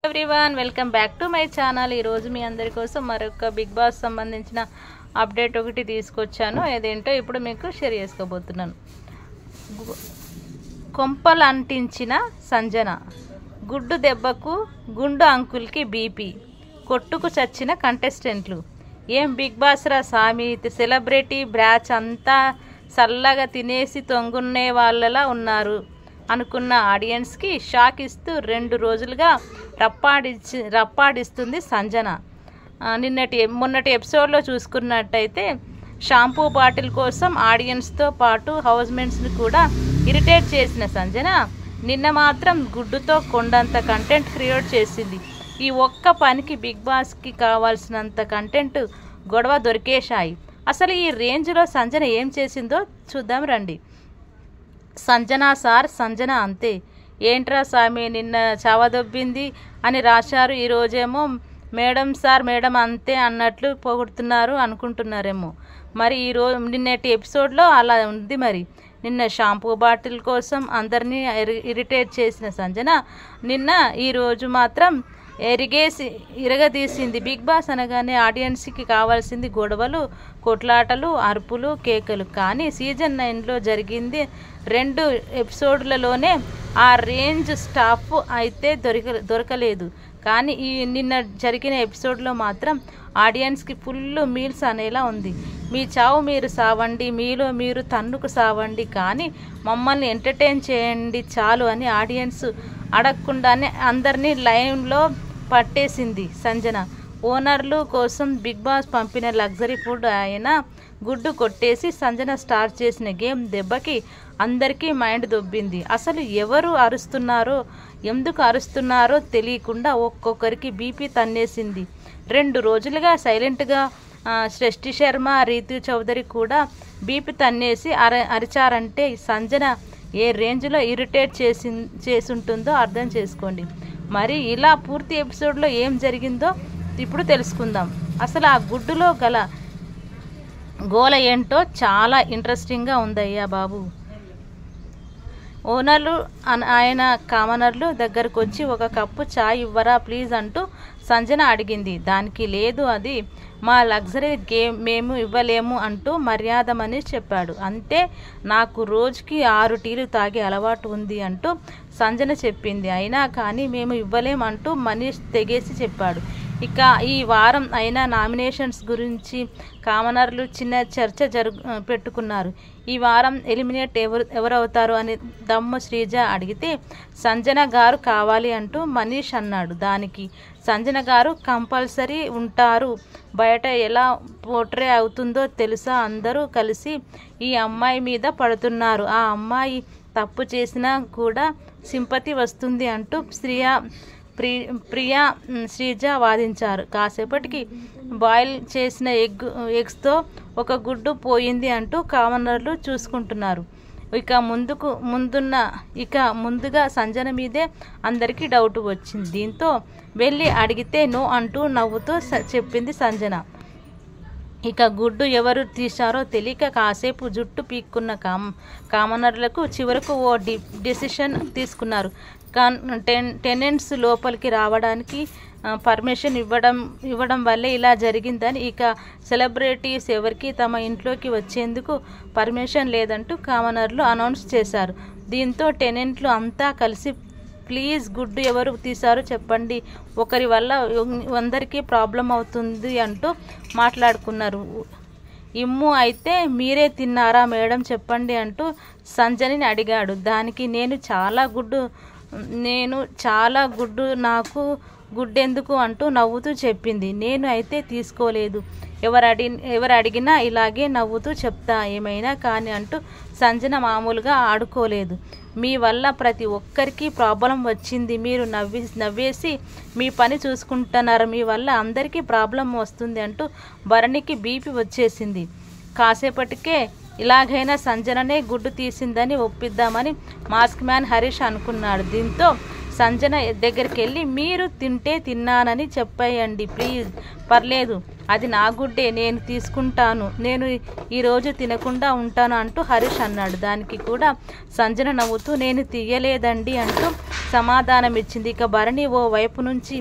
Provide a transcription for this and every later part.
Everyone welcome back to my channel. ఈరోజు మీ అందరి కోసం మరొక బిగ్ బాస్ సంబంధించిన అప్డేట్ ఒకటి తీసుకొచ్చాను. ఏదేంటో ఇప్పుడు మీకు షేర్ చేసుకోబోతున్నాను. కొంపలు అంటించిన సంజన, గుడ్డు దెబ్బకు గుండు అంకుల్కి బీపీ, కొట్టుకు చచ్చిన కంటెస్టెంట్లు. ఏం బిగ్ బాస్ రా సామి, సెలబ్రిటీ బ్రాచ్ అంతా చల్లగా తినేసి తొంగునే వాళ్ళలా ఉన్నారు అనుకున్న ఆడియన్స్కి షాక్ ఇస్తూ 2 రోజులుగా రప్పాడిస్తుంది సంజన. మొన్నటి ఎపిసోడ్లో చూసుకున్నట్టయితే షాంపూ బాటిల్ కోసం ఆడియన్స్తో పాటు హౌస్మేట్స్ని కూడా ఇరిటేట్ చేసిన సంజన నిన్న మాత్రం గుడ్డుతో కొండంత కంటెంట్ క్రియేట్ చేసింది. ఈ ఒక్క పనికి బిగ్ బాస్కి కావాల్సినంత కంటెంట్ గొడవ దొరికేశాయి. అసలు ఈ రేంజ్లో సంజన ఏం చేసిందో చూద్దాం రండి. సంజన సార్, సంజన అంతే, ఏంట్రా స్వామి నిన్న చావదొబ్బింది అని రాశారు, ఈరోజేమో మేడం సార్ మేడం అంతే అన్నట్లు పొగుడుతున్నారు అనుకుంటున్నారేమో. మరి నిన్నటి ఎపిసోడ్లో అలా ఉంది. మరి నిన్న షాంపూ బాటిల్ కోసం అందరినీ ఇరిటేట్ చేసిన సంజన నిన్న ఈరోజు మాత్రం ఇరగదీసింది. బిగ్ బాస్ అనగానే ఆడియన్స్కి కావాల్సింది గొడవలు, కొట్లాటలు, అరుపులు, కేకలు. కానీ సీజన్ 9లో జరిగింది 2 ఎపిసోడ్లలోనే ఆ రేంజ్ స్టాఫ్ అయితే దొరకలేదు. కానీ నిన్న జరిగిన ఎపిసోడ్లో మాత్రం ఆడియన్స్కి ఫుల్ మీల్స్ అనేలా ఉంది. మీ చావు మీరు సావండి, మీలో మీరు తన్నుకు సావండి, కానీ మమ్మల్ని ఎంటర్టైన్ చేయండి చాలు అని ఆడియన్స్ అడగకుండానే అందరినీ లైన్లో పట్టేసింది సంజన. ఓనర్లు కోసం బిగ్ బాస్ పంపిన లగ్జరీ ఫుడ్ అయిన గుడ్డు కొట్టేసి సంజన స్టార్ట్ చేసిన గేమ్ దెబ్బకి అందరికీ మైండ్ దొబ్బింది. అసలు ఎవరు అరుస్తున్నారో, ఎందుకు అరుస్తున్నారో తెలియకుండా ఒక్కొక్కరికి బీపీ తన్నేసింది. 2 రోజులుగా సైలెంట్గా సృష్టి శర్మ, రీతు చౌదరి కూడా బీపీ తన్నేసి అరిచారంటే సంజన ఏ రేంజ్లో ఇరిటేట్ చేసుంటుందో అర్థం చేసుకోండి. మరి ఇలా పూర్తి ఎపిసోడ్లో ఏం జరిగిందో ఇప్పుడు తెలుసుకుందాం. అసలు ఆ గుడ్డులో గల గోల ఏంటో చాలా ఇంట్రెస్టింగ్గా ఉందయ్యా బాబు. ఓనర్లు ఆయన కామనర్లు దగ్గరకు వచ్చి ఒక కప్పు చాయ్ ఇవ్వరా ప్లీజ్ అంటూ సంజన అడిగింది. దానికి లేదు, అది మా లగ్జరీ గేమ్, మేము ఇవ్వలేము అంటూ మర్యాద మనీష్ చెప్పాడు. అంతే, నాకు రోజుకి 6 టీలు తాగే అలవాటు ఉంది అంటూ సంజన చెప్పింది. అయినా కానీ మేము ఇవ్వలేం అంటూ మనీష్ తెగేసి చెప్పాడు. ఇక ఈ వారం అయినా నామినేషన్స్ గురించి కామనర్లు చిన్న చర్చ పెట్టుకున్నారు. ఈ వారం ఎలిమినేట్ ఎవరవుతారు అని దమ్ము శ్రీజ అడిగితే సంజన గారు కావాలి అంటూ మనీష్ అన్నాడు. దానికి సంజన గారు కంపల్సరీ ఉంటారు, బయట ఎలా పోట్రే అవుతుందో తెలుసా, అందరూ కలిసి ఈ అమ్మాయి మీద పడుతున్నారు, ఆ అమ్మాయి తప్పు చేసినా కూడా సింపతి వస్తుంది అంటూ ప్రియా శ్రీజ వాదించారు. కాసేపటికి బాయిల్ చేసిన ఎగ్స్తో ఒక గుడ్డు పోయింది అంటూ కామనర్లు చూసుకుంటున్నారు. ముందుగా సంజన మీదే అందరికీ డౌట్ వచ్చింది. దీంతో వెళ్ళి అడిగితే నో అంటూ నవ్వుతూ చెప్పింది సంజన. ఇక గుడ్డు ఎవరు తీశారో తెలియక కాసేపు జుట్టు పీక్కున్న కామనర్లకు చివరకు ఓ డెసిషన్ తీసుకున్నారు. టెనెంట్స్ లోపలికి రావడానికి పర్మిషన్ ఇవ్వడం వల్లే ఇలా జరిగిందని, ఇక సెలబ్రిటీస్ ఎవరికి తమ ఇంట్లోకి వచ్చేందుకు పర్మిషన్ లేదంటూ కామనర్లు అనౌన్స్ చేశారు. దీంతో టెనెంట్లు అంతా కలిసి ప్లీజ్ గుడ్డు ఎవరు తీశారో చెప్పండి, ఒకరి వల్ల అందరికీ ప్రాబ్లం అవుతుంది అంటూ మాట్లాడుకున్నారు. ఇమ్ము అయితే మీరే తిన్నారా మేడం చెప్పండి అంటూ సంజనిని అడిగాడు. దానికి నేను చాలా గుడ్డు నాకు గుడ్డెందుకు అంటూ నవ్వుతూ చెప్పింది. నేను అయితే తీసుకోలేదు, ఎవరు అడిగినా ఇలాగే నవ్వుతూ చెప్తా ఏమైనా కానీ అంటూ సంజన మామూలుగా ఆడుకోలేదు. మీ వల్ల ప్రతి ఒక్కరికి ప్రాబ్లం వచ్చింది, మీరు నవ్వేసి మీ పని చూసుకుంటున్నారు, మీ వల్ల అందరికీ ప్రాబ్లం వస్తుంది అంటూ భరణికి బీపీ వచ్చేసింది. కాసేపటికే ఇలాగైనా సంజననే గుడ్డు తీసిందని ఒప్పిద్దామని మాస్క్ మ్యాన్ హరీష్ అనుకున్నాడు. దీంతో సంజన దగ్గరికి వెళ్ళి మీరు తింటే తిన్నానని చెప్పేయండి ప్లీజ్, పర్లేదు అది నా గుడ్డే, నేను తీసుకుంటాను, నేను ఈరోజు తినకుండా ఉంటాను అంటూ హరీష్ అన్నాడు. దానికి కూడా సంజన నవ్వుతూ నేను తీయలేదండి అంటూ సమాధానం ఇచ్చింది. ఇక భరణి ఓ వైపు నుంచి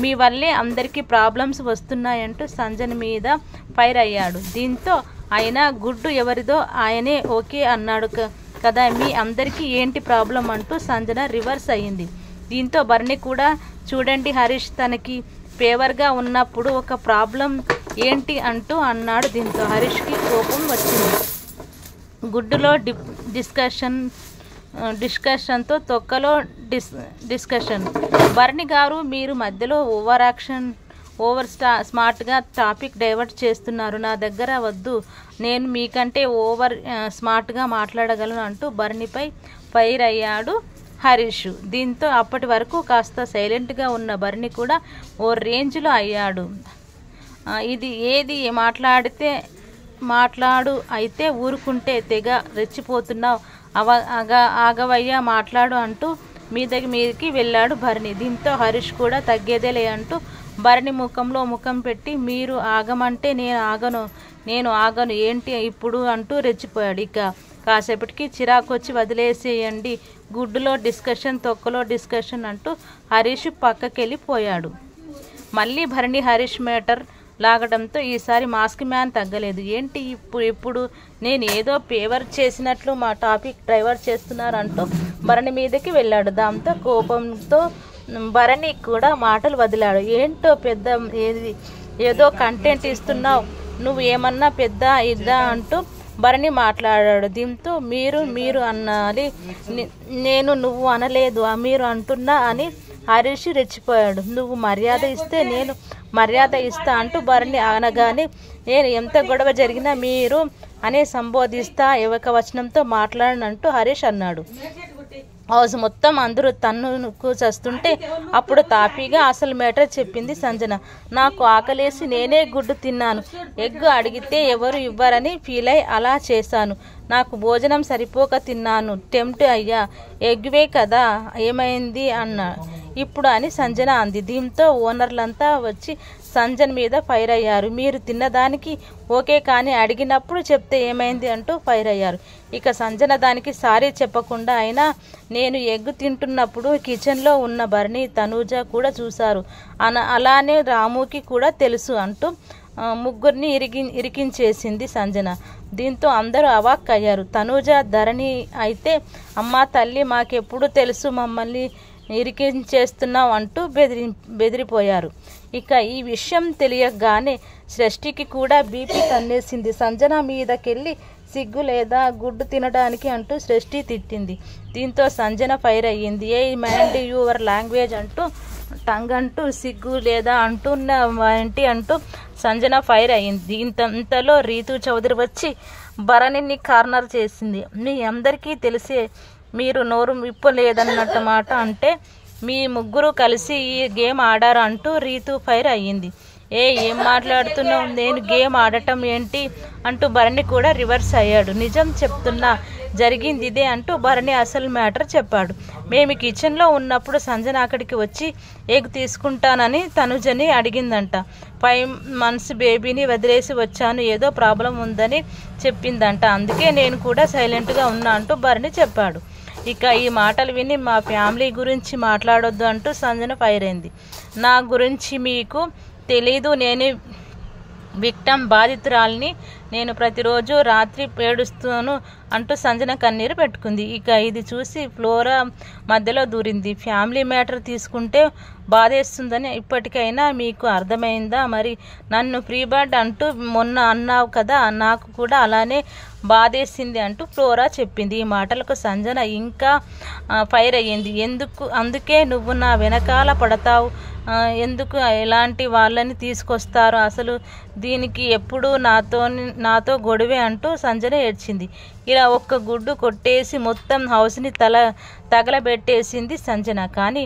మీ వల్లే అందరికీ ప్రాబ్లమ్స్ వస్తున్నాయంటూ సంజన మీద ఫైర్ అయ్యాడు. దీంతో ఆయన గుడ్డు ఎవరిదో ఆయనే ఓకే అన్నాడు కదా, మీ అందరికీ ఏంటి ప్రాబ్లం అంటూ సంజన రివర్స్ అయ్యింది. దీంతో భరణి కూడా చూడండి హరీష్ తనకి ఫేవర్గా ఉన్నప్పుడు ఒక ప్రాబ్లం ఏంటి అంటూ అన్నాడు. దీంతో హరీష్కి కోపం వచ్చింది. గుడ్డులో డిస్కషన్తో తొక్కలో డిస్కషన్. భరణి గారు మీరు మధ్యలో ఓవర్ స్మార్ట్గా టాపిక్ డైవర్ట్ చేస్తున్నారు, నా దగ్గర వద్దు, నేను మీకంటే ఓవర్ స్మార్ట్గా మాట్లాడగలను అంటూ భరణిపై ఫైర్ అయ్యాడు హరీష్. దీంతో అప్పటి వరకు కాస్త సైలెంట్గా ఉన్న భరణి కూడా ఓ రేంజ్లో అయ్యాడు. ఇది ఏది మాట్లాడు అయితే ఊరుకుంటే తెగ రెచ్చిపోతున్నావు, ఆగవయ్యా మాట్లాడు అంటూ మీదకి వెళ్ళాడు భరణి. దీంతో హరీష్ కూడా తగ్గేదేలే అంటూ భరణి ముఖంలో ముఖం పెట్టి మీరు ఆగమంటే నేను ఆగను ఏంటి ఇప్పుడు అంటూ రెచ్చిపోయాడు. ఇక కాసేపటికి చిరాకొచ్చి వదిలేసేయండి, గుడ్డులో డిస్కషన్ తొక్కలో డిస్కషన్ అంటూ హరీష్ పక్కకెళ్ళిపోయాడు. మళ్ళీ భరణి హరీష్ మేటర్ లాగడంతో ఈసారి మాస్క్ మ్యాన్ తగ్గలేదు. ఏంటి ఇప్పుడు నేను ఏదో ఫేవర్ చేసినట్లు మా టాపిక్ డైవర్ట్ చేస్తున్నారంటూ భరణి మీదకి వెళ్ళాడు. దాంతో కోపంతో భరణి కూడా మాటలు వదిలాడు. ఏంటో పెద్ద ఏదో కంటెంట్ ఇస్తున్నావు, నువ్వు ఏమన్నా పెద్ద ఇద్దా అంటూ భరణి మాట్లాడాడు. దీంతో మీరు అనాలి, నేను నువ్వు అనలేదు, మీరు అంటున్నా అని హరీష్ రెచ్చిపోయాడు. నువ్వు మర్యాద ఇస్తే నేను మర్యాద ఇస్తా అంటూ భరణి అనగానే నేను ఎంత గొడవ జరిగినా మీరు అనే సంబోధిస్తా, ఏకవచనంతో మాట్లాడనంటూ హరీష్ అన్నాడు. హౌస్ మొత్తం అందరూ తన్నుకు చస్తుంటే అప్పుడు తాపీగా అసలు మేటర్ చెప్పింది సంజన. నాకు ఆకలేసి నేనే గుడ్డు తిన్నాను, ఎగ్ అడిగితే ఎవరు ఇవ్వరని ఫీల్ అయి అలా చేశాను, నాకు భోజనం సరిపోక తిన్నాను, టెంప్ట్ అయ్యా, ఎగ్వే కదా ఏమైంది అన్నా ఇప్పుడు అని సంజన అంది. దీంతో ఓనర్లంతా వచ్చి సంజన మీద ఫైర్ అయ్యారు. మీరు తిన్నదానికి ఓకే కానీ అడిగినప్పుడు చెప్తే ఏమైంది అంటూ ఫైర్ అయ్యారు. ఇక సంజన దానికి సారీ చెప్పకుండా అయినా నేను ఎగ్ తింటున్నప్పుడు కిచెన్లో ఉన్న భరణి తనూజ కూడా చూశారు, అలానే రాముకి కూడా తెలుసు అంటూ ముగ్గురిని ఇరికించేసింది సంజన. దీంతో అందరూ అవాక్ అయ్యారు. తనూజ ధరణి అయితే అమ్మా తల్లి మాకెప్పుడు తెలుసు మమ్మల్ని ఇరికించేస్తున్నావు అంటూ బెదిరిపోయారు. ఇక ఈ విషయం తెలియగానే సృష్టికి కూడా బీపీ తన్నేసింది. సంజన మీదకెళ్ళి సిగ్గు లేదా గుడ్డు తినడానికి అంటూ సృష్టి తిట్టింది. దీంతో సంజన ఫైర్ అయ్యింది. ఏ మైండ్ యువర్ లాంగ్వేజ్ అంటూ టంగ్ అంటూ సిగ్గు లేదా అంటున్న ఏంటి అంటూ సంజన ఫైర్ అయ్యింది. ఇంతలో రీతు చౌదరి వచ్చి భరణిని కార్నర్ చేసింది. మీ అందరికీ తెలిసే మీరు నోరు విప్పలేదన్నట్టు మాట అంటే మీ ముగ్గురు కలిసి ఈ గేమ్ ఆడారు అంటూ రీతు ఫైర్ అయ్యింది. ఏం మాట్లాడుతున్నావు, నేను గేమ్ ఆడటం ఏంటి అంటూ భరణి కూడా రివర్స్ అయ్యాడు. నిజం చెప్తున్నా, జరిగింది ఇదే అంటూ భరణి అసలు మ్యాటర్ చెప్పాడు. మేము కిచెన్లో ఉన్నప్పుడు సంజన అక్కడికి వచ్చి ఎగ్ తీసుకుంటానని తనుజని అడిగిందంట. 5 months బేబీని వదిలేసి వచ్చాను, ఏదో ప్రాబ్లం ఉందని చెప్పిందంట, అందుకే నేను కూడా సైలెంట్గా ఉన్నా అంటూ భరణి చెప్పాడు. ఇక ఈ మాటలు విని మా ఫ్యామిలీ గురించి మాట్లాడొద్దు అంటూ సంజన ఫైర్ అయింది. నా గురించి మీకు తెలీదు, నేను విక్టమ్ బాధితురాల్ని, నేను ప్రతిరోజు రాత్రి ఏడుస్తాను అంటూ సంజన కన్నీరు పెట్టుకుంది. ఇక ఇది చూసి ఫ్లోరా మధ్యలో దూరింది. ఫ్యామిలీ మ్యాటర్ తీసుకుంటే బాధేస్తుందని ఇప్పటికైనా మీకు అర్థమైందా? మరి నన్ను ఫ్రీ బర్డ్ అంటూ మొన్న అన్నావు కదా, నాకు కూడా అలానే బాధేసింది అంటూ ఫ్లోరా చెప్పింది. ఈ మాటలకు సంజన ఇంకా ఫైర్ అయ్యింది. అందుకే నువ్వు నా వెనకాల పడతావు, ఎందుకు ఎలాంటి వాళ్ళని తీసుకొస్తారు, అసలు దీనికి ఎప్పుడు నాతో గొడవే అంటూ సంజన ఏడ్చింది. ఇలా ఒక్క గుడ్డు కొట్టేసి మొత్తం హౌస్ని తగలబెట్టేసింది సంజన. కానీ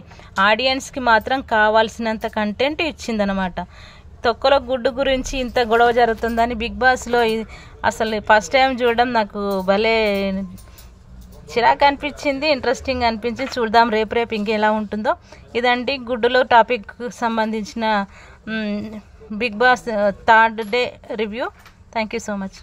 ఆడియన్స్కి మాత్రం కావాల్సినంత కంటెంట్ ఇచ్చిందనమాట. తొక్కలో గుడ్డు గురించి ఇంత గొడవ జరుగుతుందని బిగ్ బాస్లో అసలు ఫస్ట్ టైం చూడడం నాకు భలే చిరాకు అనిపించింది, ఇంట్రెస్టింగ్ అనిపించింది. చూద్దాం రేపు ఇంకెలా ఉంటుందో. ఇదండి గుడ్డులో టాపిక్ సంబంధించిన Bigg Boss third day review. Thank you so much.